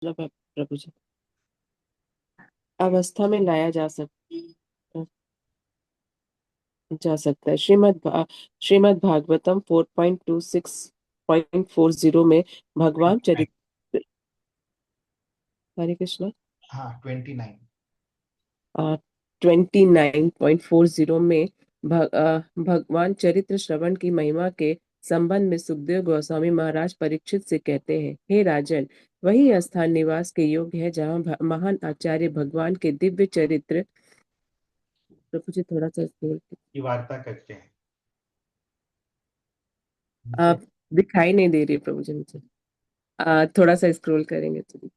प्रभु जी अवस्था में लाया जा सकता है। श्रीमद् भागवतम 4.26.40 में भगवान 29। चरित्र। हरे कृष्ण। हाँ 29। 29.40 में भगवान चरित्र श्रवण की महिमा के संबंध में सुखदेव गोस्वामी महाराज परीक्षित से कहते हैं, हे राजन, वही स्थान निवास के योग्य है जहाँ महान आचार्य भगवान के दिव्य चरित्र। प्रभु जी थोड़ा सा की वार्ता करते हैं उनसे। आप दिखाई नहीं दे रही है प्रभु जी मुझे। थोड़ा सा स्क्रॉल करेंगे तो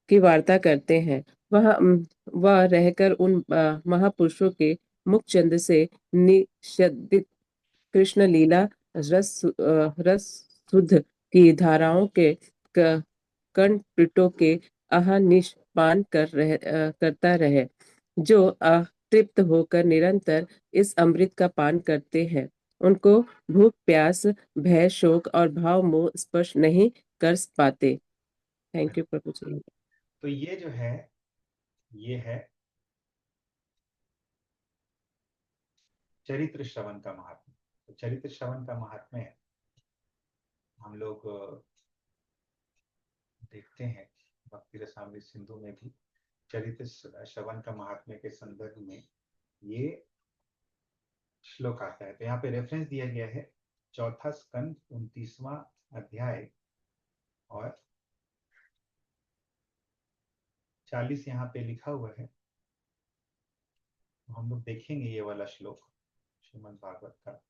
की वार्ता करते हैं। वह रहकर उन महापुरुषों के मुख चंद से निषदित कृष्ण लीला रस शुद्ध की धाराओं के कंठपिटों के अहनिश पान करता रहे, जो तृप्त होकर निरंतर इस अमृत का पान करते हैं। उनको भूख प्यास भय शोक और भाव मोह स्पर्श नहीं कर पाते। थैंक यू प्रभु जी। तो ये जो है, ये है चरित्र श्रवण का महात्मा। तो चरित्र श्रवण का महात्मा है, हम लोग देखते हैं भक्ति रसामृत सिंधु में भी चरित्र श्रवण का महात्म्य के संदर्भ में ये श्लोक आता है। तो यहाँ पे रेफरेंस दिया गया है चौथा स्कंद 29वां अध्याय और 40 यहाँ पे लिखा हुआ है। तो हम लोग देखेंगे ये वाला श्लोक श्रीमद् भागवत का।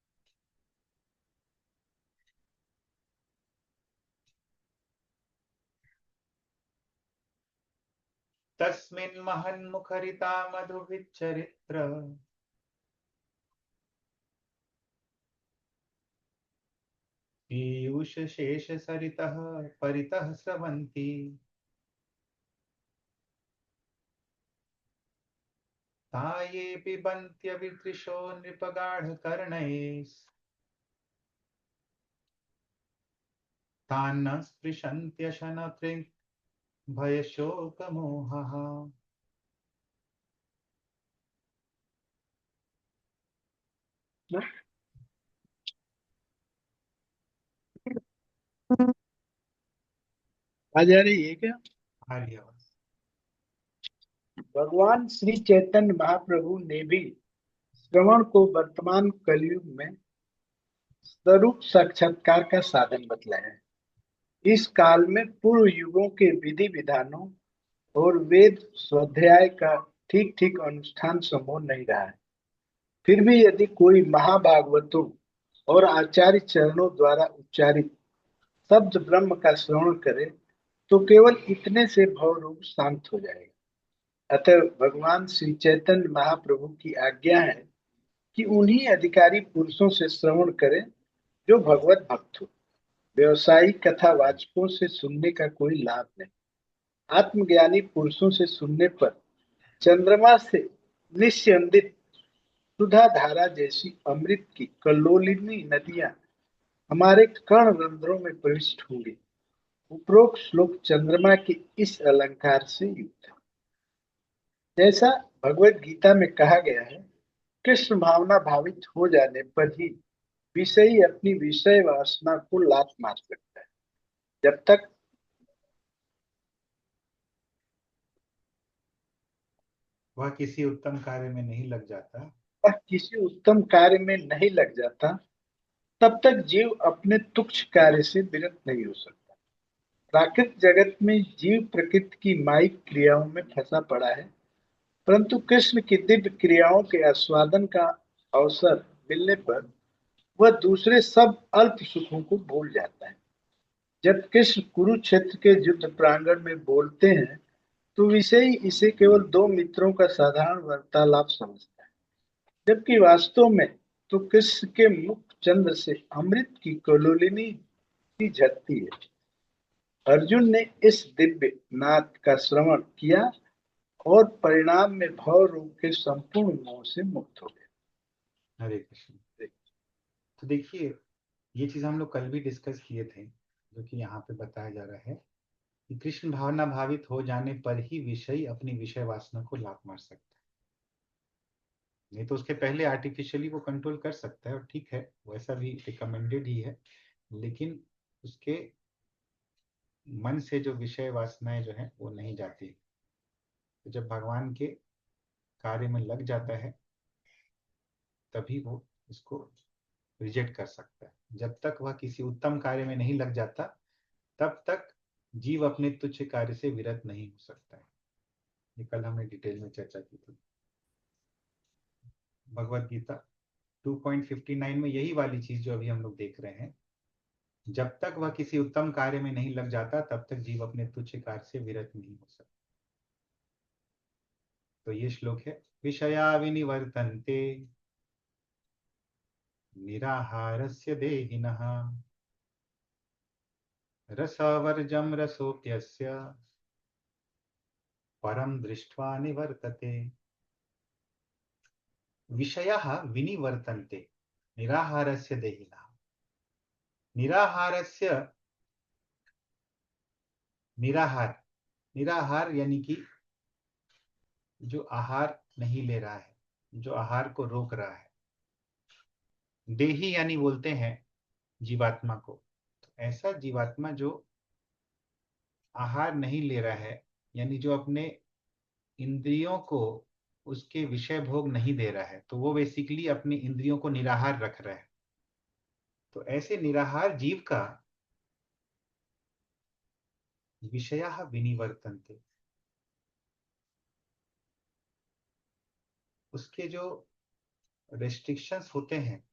तस्मिन् महन्मुखरिता मधुविच्चरित्र पीयूष शेष सरितः परितः स्रवन्ति ताये पिबन्त्यवितृषो नृपगाढकर्णैः तान्न स्पृशन्त्यशनतृङ् भयशोकमोहः। आ जा रही है क्या? आर्य भगवान श्री चैतन्य महाप्रभु ने भी श्रवण को वर्तमान कलयुग में स्वरूप साक्षात्कार का साधन बतलाया है। इस काल में पूर्व युगों के विधि विधानों और वेद स्वाध्याय का ठीक ठीक अनुष्ठान संभव नहीं रहा है। फिर भी यदि कोई महाभागवतों और आचार्य चरणों द्वारा उच्चारित शब्द ब्रह्म का श्रवण करे तो केवल इतने से भव रूप शांत हो जाएगा। अतः भगवान श्री चैतन्य महाप्रभु की आज्ञा है कि उन्हीं अधिकारी पुरुषों से श्रवण करें जो भगवत भक्त हो। व्यवसायिक कथा वाचकों से सुनने का कोई लाभ नहीं। आत्मज्ञानी पुरुषों से सुनने पर चंद्रमा से निस्यंदित सुधा धारा जैसी अमृत की कल्लोलिनी नदियां हमारे कर्ण रंध्रों में प्रविष्ट होंगी। उपरोक्त श्लोक चंद्रमा के इस अलंकार से युक्त है। जैसा भगवत गीता में कहा गया है, कृष्ण भावना भावित हो जाने पर ही विषयी अपनी विषय वासना को लात मार सकता है। जब तक वह किसी उत्तम कार्य में नहीं लग जाता, वह किसी उत्तम कार्य में नहीं लग जाता, तब तक जीव अपने तुच्छ कार्य से विरत नहीं हो सकता। प्राकृतिक जगत में जीव प्रकृति की माइक क्रियाओं में फंसा पड़ा है, परंतु कृष्ण की दिव्य क्रियाओं के आस्वादन का अवसर मिलने पर वह दूसरे सब अल्प सुखों को भूल जाता है। जब कृष्ण कुरुक्षेत्र के युद्ध प्रांगण में बोलते हैं तो विषयी इसे केवल दो मित्रों का साधारण वार्तालाप समझता है, जबकि वास्तव में तो कृष्ण के मुख चंद्र से अमृत की कलोलिनी सी झरती है। अर्जुन ने इस दिव्य नाद का श्रवण किया और परिणाम में भव रूप के संपूर्ण मोह से मुक्त हो हरे कृष्ण। तो देखिए, ये चीज हम लोग कल भी डिस्कस किए थे जो कि यहाँ पे बताया जा रहा है कि कृष्ण भावना भावित हो जाने पर ही विषय अपनी विषय वासना को लात मार सकता है, नहीं तो उसके पहले आर्टिफिशियली वो कंट्रोल कर सकता है, और ठीक है वैसा भी रिकमेंडेड ही है, लेकिन उसके मन से जो विषय वासनाएं जो है वो नहीं जाती। तो जब भगवान के कार्य में लग जाता है तभी वो इसको रिजेक्ट कर सकता है। जब तक वह किसी उत्तम कार्य में नहीं लग जाता तब तक जीव अपने तुच्छ कार्य से विरत नहीं हो सकता है। ये कल हमने डिटेल में चर्चा की थी। भगवत गीता 2.59 में यही वाली चीज जो अभी हम लोग देख रहे हैं, जब तक वह किसी उत्तम कार्य में नहीं लग जाता तब तक जीव अपने तुच्छ कार्य से विरत नहीं हो सकता। तो ये श्लोक है, विषया विनिवर्तन्ते निराहारस्य देहिनः रसवर्जं रसोप्यस्य परम दृष्ट्वा निवर्तते। विषयः विनिवर्तन्ते निराहारस्य देहिनः। निराहारस्य, निराहार, निराहार यानी कि जो आहार नहीं ले रहा है, जो आहार को रोक रहा है। देही यानी बोलते हैं जीवात्मा को। तो ऐसा जीवात्मा जो आहार नहीं ले रहा है, यानी जो अपने इंद्रियों को उसके विषय भोग नहीं दे रहा है, तो वो बेसिकली अपनी इंद्रियों को निराहार रख रहा है। तो ऐसे निराहार जीव का विषयः विनिवर्तन्ते, उसके जो रेस्ट्रिक्शंस होते हैं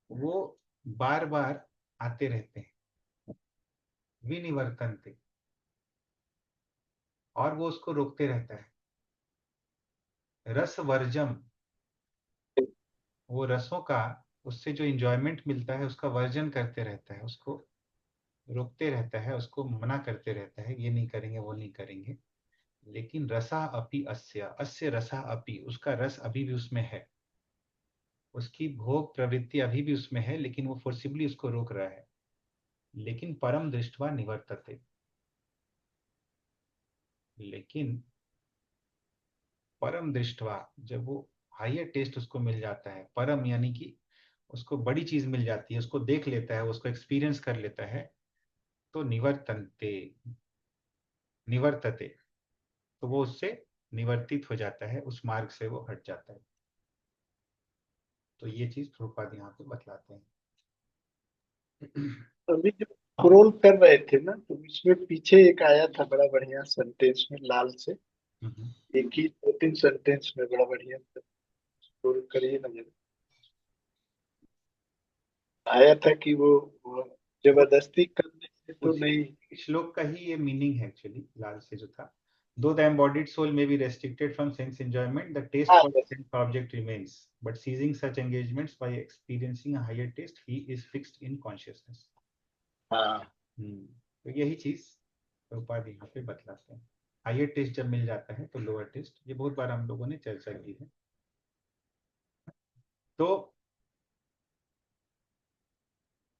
वो बार बार आते रहते हैं। विनिवर्तन्ते, और वो उसको रोकते रहता है। रस वर्जम, वो रसों का, उससे जो इंजॉयमेंट मिलता है उसका वर्जन करते रहता है, उसको रोकते रहता है, उसको मना करते रहता है, ये नहीं करेंगे वो नहीं करेंगे। लेकिन रसा अपि अस्य, अस्य रसा अपि, उसका रस अभी भी उसमें है, उसकी भोग प्रवृत्ति अभी भी उसमें है, लेकिन वो फोर्सिबली उसको रोक रहा है। लेकिन परम दृष्टवा निवर्तते, लेकिन परम दृष्टवा, जब वो हायर टेस्ट उसको मिल जाता है, परम यानी कि उसको बड़ी चीज मिल जाती है, उसको देख लेता है, उसको एक्सपीरियंस कर लेता है, तो निवर्तन्ते, निवर्तते, तो वो उससे निवर्तित हो जाता है, उस मार्ग से वो हट जाता है। तो ये चीज प्रभुपाद यहाँ पे बतलाते हैं। अभी जो स्क्रोल कर रहे थे ना, तो इसमें पीछे एक आया था बड़ा बढ़िया सेंटेंस में लाल से, एक ही 2-3 सेंटेंस में बड़ा बढ़िया स्क्रोल करिए ना जरा। आया था कि वो वो जबरदस्ती करने से तो उसी नहीं। श्लोक का ही ये मीनिंग है एक्चुअली, लाल से जो था। Though the embodied soul may be restricted from sense enjoyment, the taste हाँ for the बस। sense object remains. But seizing such engagements by experiencing a higher taste, he is fixed in consciousness. हाँ तो यही चीज प्रभुपाद यहाँ पे बतलाते हैं। हायर टेस्ट जब मिल जाता है तो लोअर टेस्ट, ये बहुत बार हम लोगों ने चर्चा की है। तो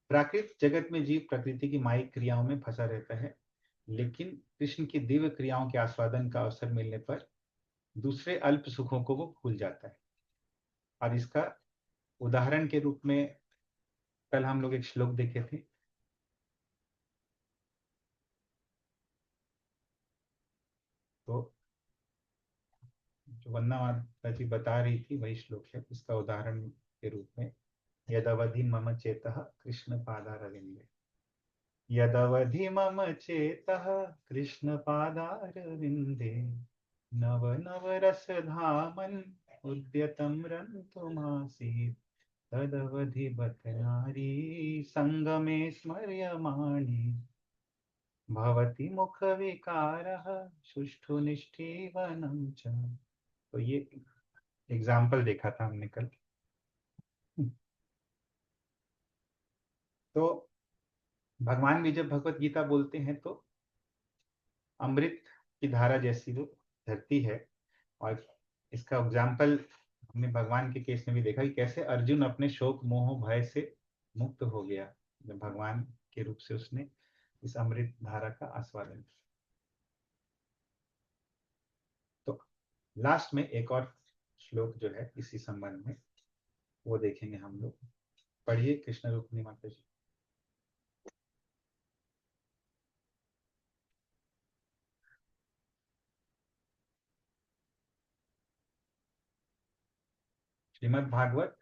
प्राकृतिक जगत में जीव प्रकृति की मायिक क्रियाओं में फंसा रहता है, लेकिन कृष्ण की दिव्य क्रियाओं के आस्वादन का अवसर मिलने पर दूसरे अल्प सुखों को वो भूल जाता है। और इसका उदाहरण के रूप में कल हम लोग एक श्लोक देखे थे, तो जो वंदना माता जी बता रही थी वही श्लोक है इसका उदाहरण के रूप में। यदवधि मम चेतः कृष्ण पादारविंदे, यदवधि मम चेतः कृष्ण पादारविंदे, नव नव रस धामन उद्यतम रंतुमासीत्, तदवधि बत नारी संगमे स्मर्यमाणे, भवति मुख विकारः सुष्ठु निष्ठीवनं च। तो ये एग्जाम्पल देखा था हमने कल। तो भगवान भी जब भगवत गीता बोलते हैं तो अमृत की धारा जैसी वो धरती है। और इसका एग्जाम्पल हमने भगवान के केस में भी देखा कि कैसे अर्जुन अपने शोक मोह भय से मुक्त हो गया जब भगवान के रूप से उसने इस अमृत धारा का आस्वादन किया। तो लास्ट में एक और श्लोक जो है इसी संबंध में वो देखेंगे हम लोग। पढ़िए कृष्ण रुक्मिणी माता जी। श्रीमद् भागवत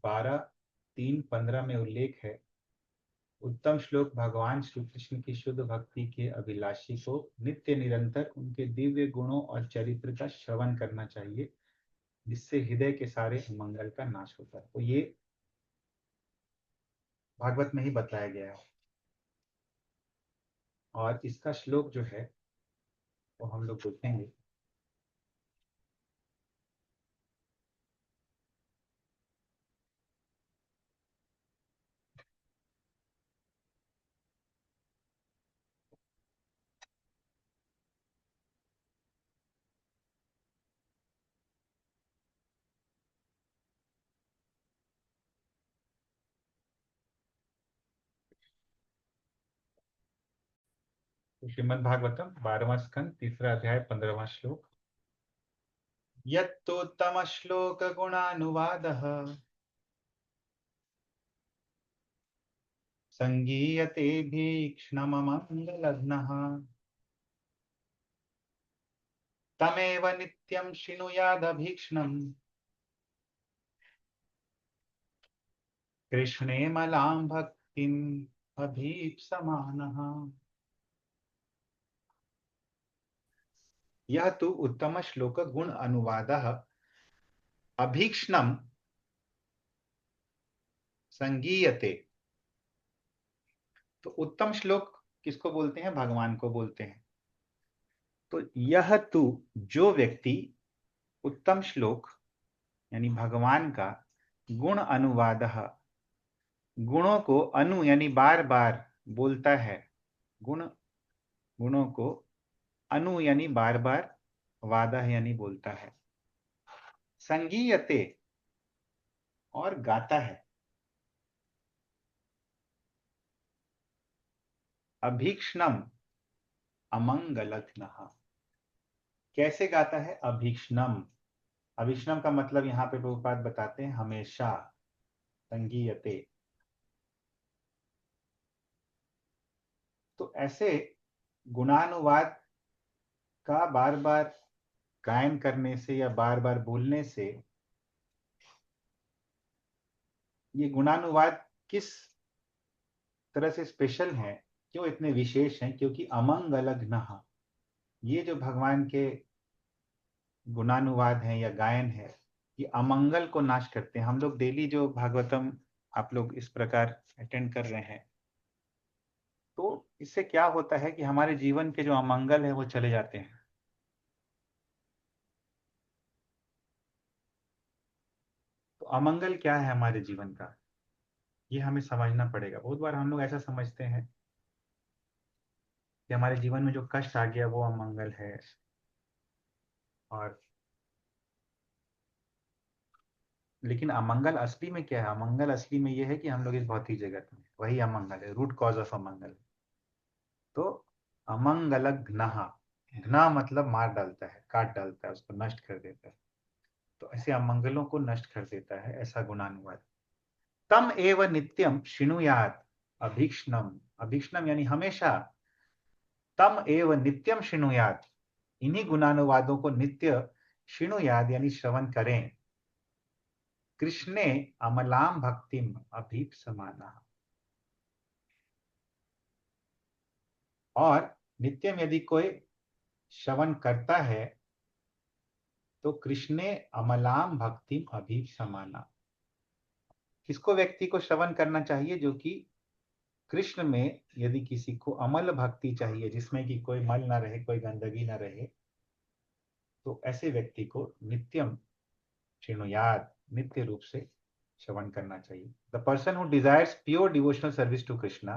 12:3-15 में उल्लेख है, उत्तम श्लोक भगवान श्री कृष्ण की शुद्ध भक्ति के अभिलाषी को नित्य निरंतर उनके दिव्य गुणों और चरित्र का श्रवण करना चाहिए, जिससे हृदय के सारे अमंगल का नाश होता है। तो ये भागवत में ही बताया गया है और इसका श्लोक जो है वो हम लोग देखेंगे। श्रीमद् भागवतम 12वां स्कंद 3रा अध्याय 15वां श्लोक। यत्तोत्तम श्लोक गुणानुवादः संगीयते भीक्ष्णममङ्गलघ्नः तमेव नित्यं शृणुयादभीक्ष्णम् कृष्णे मलां भक्तिम् अभीप्समानः। यह तु उत्तम श्लोक गुण अनुवादः अभीक्ष्णम् संगीयते। तो उत्तम श्लोक किसको बोलते हैं? भगवान को बोलते हैं। तो यह तु जो व्यक्ति उत्तम श्लोक यानी भगवान का गुण अनुवादः गुणों को अनु यानी बार बार बोलता है, गुणों को अनु यानी बार बार, वादः यानी बोलता है, संगीयते और गाता है, अभीक्ष्णम अमंगलघ्नः। कैसे गाता है? अभीक्ष्णम। अभीक्ष्णम का मतलब यहाँ पे प्रभुपाद बताते हैं हमेशा, संगीयते। तो ऐसे गुणानुवाद का बार बार गायन करने से या बार बार बोलने से, ये गुणानुवाद किस तरह से स्पेशल है, क्यों इतने विशेष हैं? क्योंकि अमंगलघ्नः, ये जो भगवान के गुणानुवाद हैं या गायन है, ये अमंगल को नाश करते हैं। हम लोग डेली जो भागवतम आप लोग इस प्रकार अटेंड कर रहे हैं, तो इससे क्या होता है कि हमारे जीवन के जो अमंगल है वो चले जाते हैं। तो अमंगल क्या है हमारे जीवन का, ये हमें समझना पड़ेगा। बहुत बार हम लोग ऐसा समझते हैं कि हमारे जीवन में जो कष्ट आ गया वो अमंगल है, और लेकिन अमंगल असली में क्या है? अमंगल असली में ये है कि हम लोग इस भौतिक जगत में, वही अमंगल है, रूट कॉज ऑफ अमंगल। तो अमंगलघ्नः, घ्ना मतलब मार डालता है, काट डालता है, उसको नष्ट कर देता है। तो ऐसे अमंगलों को नष्ट कर देता है ऐसा गुणानुवाद। तम एव नित्यम शृणुयात अभीक्ष्णम, अभीक्ष्णम यानी हमेशा, तम एव नित्यम शृणुयात, इन्हीं गुणानुवादों को नित्य शृणुयाद यानी श्रवण करें। कृष्णे अमलाम भक्तिम अभीप्समानः, और नित्यम यदि कोई श्रवण करता है तो कृष्णे अमलाम भक्तिम अभीप्समानः, किसको व्यक्ति को श्रवण करना चाहिए? जो कि कृष्ण में यदि किसी को अमल भक्ति चाहिए, जिसमें कि कोई मल ना रहे, कोई गंदगी ना रहे, तो ऐसे व्यक्ति को नित्यम शृणुयाद, नित्य रूप से श्रवण करना चाहिए। The person who desires pure devotional service to Krishna,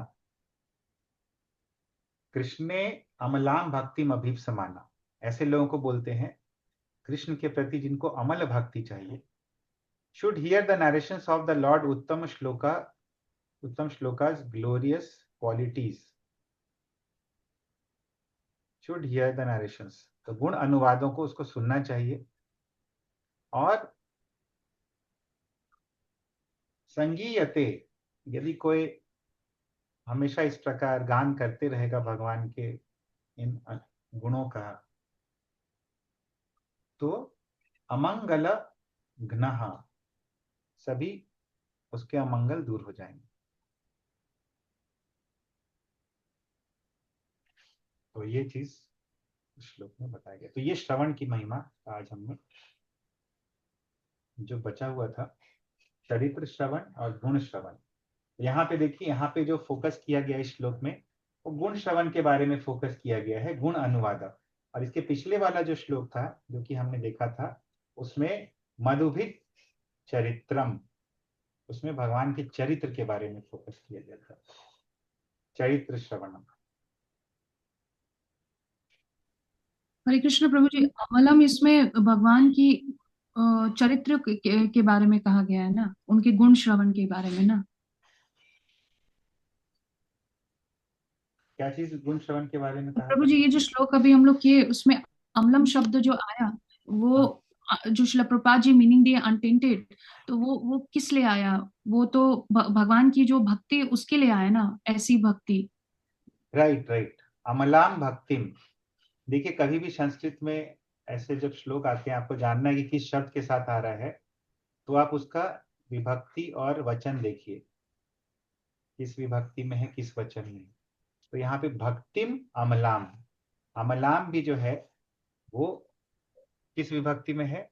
कृष्णे अमलाम भक्तिम अभीप्समानः, ऐसे लोगों को बोलते हैं कृष्ण के प्रति जिनको अमल भक्ति चाहिए। Should hear the narrations of the Lord उत्तम श्लोका उत्तम shlokas glorious qualities should hear the narrations. तो गुण अनुवादों को उसको सुनना चाहिए। और संगीयते, यदि कोई हमेशा इस प्रकार गान करते रहेगा भगवान के इन गुणों का, तो अमंगल घ्नः, सभी उसके अमंगल दूर हो जाएंगे। तो ये चीज श्लोक में बताया गया। तो ये श्रवण की महिमा आज हमने जो बचा हुआ था, चरित्र श्रवण और गुण श्रवण। यहाँ पे देखिए, यहाँ पे जो फोकस किया गया इस श्लोक में, वो गुण श्रवण के बारे में फोकस किया गया है, गुण अनुवाद। और इसके पिछले वाला जो श्लोक था जो कि हमने देखा था, उसमें मधुभित चरित्रम, उसमें भगवान के चरित्र के बारे में फोकस किया गया था, चरित्र श्रवणम। हरे कृष्ण प्रभु जी, अमलम इसमें भगवान की चरित्र के बारे में कहा गया है ना, उनके गुण श्रवण के बारे में ना। क्या चीज गुण श्रवण के बारे में कहा प्रभु था? जी, ये जो श्लोक अभी हम लोग किए, उसमें अम्लम शब्द जो आया, वो जो श्रील प्रभुपाद जी मीनिंग दिए अनटेंटेड, तो वो किस लिए आया? वो तो भगवान की जो भक्ति उसके लिए आया ना, ऐसी भक्ति। राइट राइट, अमलाम भक्तिम। देखिए, कभी भी संस्कृत में ऐसे जब श्लोक आते हैं, आपको जानना है कि किस शब्द के साथ आ रहा है, तो आप उसका विभक्ति और वचन देखिए, किस विभक्ति में है, किस वचन में है। तो यहाँ पे भक्तिम अमलाम, अमलाम भी जो है वो किस विभक्ति में है?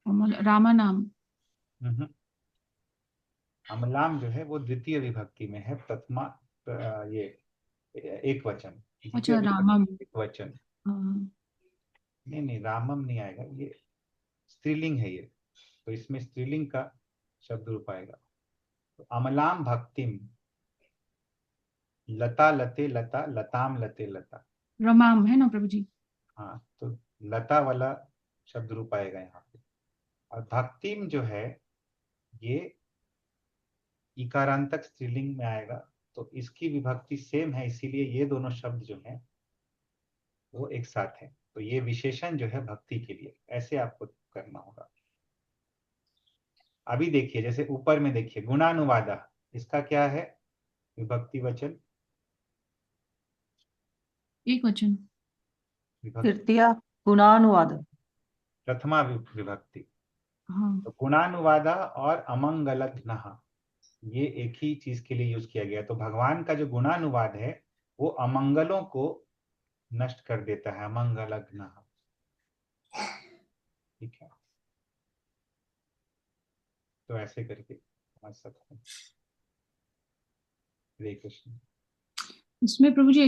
रामा नाम। अमलाम जो है वो द्वितीय विभक्ति में है, प्रथमा ये एक वचन, द्वितीय अच्छा, रामम। विभक्ति एक वचन। हाँ। नहीं नहीं, रामम नहीं आएगा, ये स्त्रीलिंग है ये, तो इसमें स्त्रीलिंग का शब्द रूप आएगा। तो अमलाम भक्तिम, लता लते लता, लताम लते लता। रमाम है ना प्रभु जी? हाँ, तो लता वाला शब्द रूप आएगा यहाँ पे। और भक्तिम जो है ये इकारांतक स्त्रीलिंग में आएगा, तो इसकी विभक्ति सेम है, इसीलिए ये दोनों शब्द जो हैं वो एक साथ है। तो ये विशेषण जो है भक्ति के लिए, ऐसे आपको करना होगा। अभी देखिए, जैसे ऊपर में देखिए गुणानुवादा, इसका क्या है विभक्ति वचन? एक वचन। विभक्ति तृतीया गुणानुवाद। प्रथमा विभक्ति। हाँ। तो गुणानुवादा और अमंगलघ्नः, ये एक ही चीज के लिए यूज किया गया। तो भगवान का जो गुणानुवाद है वो अमंगलों को नष्ट कर देता है, अमंगलघ्नः। ठीक है, तो ऐसे करके समझ सकते हैं। हरे कृष्ण। इसमें प्रभु जी